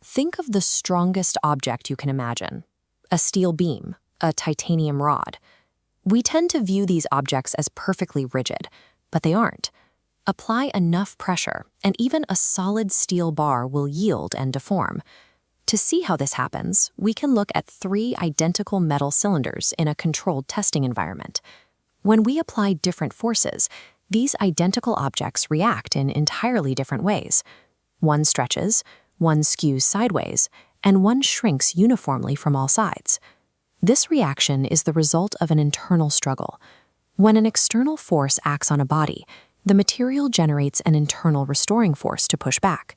Think of the strongest object you can imagine: a steel beam, a titanium rod. We tend to view these objects as perfectly rigid, but they aren't. Apply enough pressure, and even a solid steel bar will yield and deform. To see how this happens, we can look at 3 identical metal cylinders in a controlled testing environment. When we apply different forces, these identical objects react in entirely different ways. One stretches, one skews sideways, and one shrinks uniformly from all sides. This reaction is the result of an internal struggle. When an external force acts on a body, the material generates an internal restoring force to push back.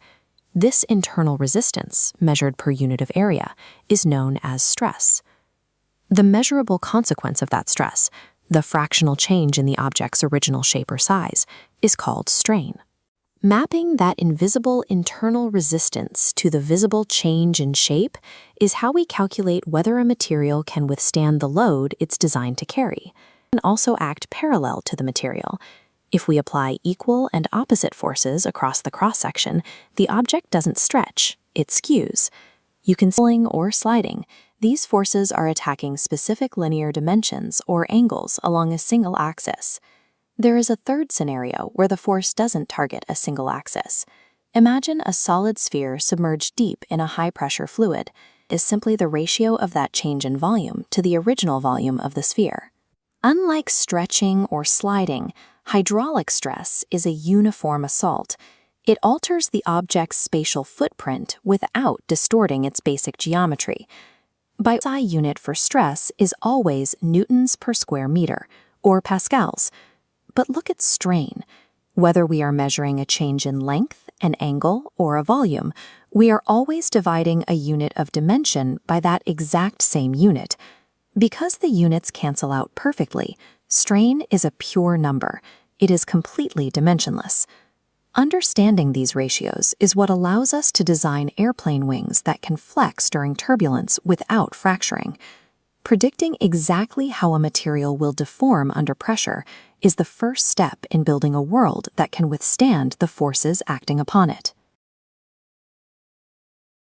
This internal resistance, measured per unit of area, is known as stress. The measurable consequence of that stress, the fractional change in the object's original shape or size, is called strain. Mapping that invisible internal resistance to the visible change in shape is how we calculate whether a material can withstand the load it's designed to carry, and also act parallel to the material. If we apply equal and opposite forces across the cross-section, the object doesn't stretch, it skews. You can see pulling or sliding. These forces are attacking specific linear dimensions or angles along a single axis. There is a third scenario where the force doesn't target a single axis. Imagine a solid sphere submerged deep in a high-pressure fluid. Is simply the ratio of that change in volume to the original volume of the sphere. Unlike stretching or sliding, hydraulic stress is a uniform assault. It alters the object's spatial footprint without distorting its basic geometry. By SI unit for stress is always newtons per square meter, or pascals. But look at strain. Whether we are measuring a change in length, an angle, or a volume, we are always dividing a unit of dimension by that exact same unit. Because the units cancel out perfectly, strain is a pure number. It is completely dimensionless. Understanding these ratios is what allows us to design airplane wings that can flex during turbulence without fracturing. Predicting exactly how a material will deform under pressure is the first step in building a world that can withstand the forces acting upon it.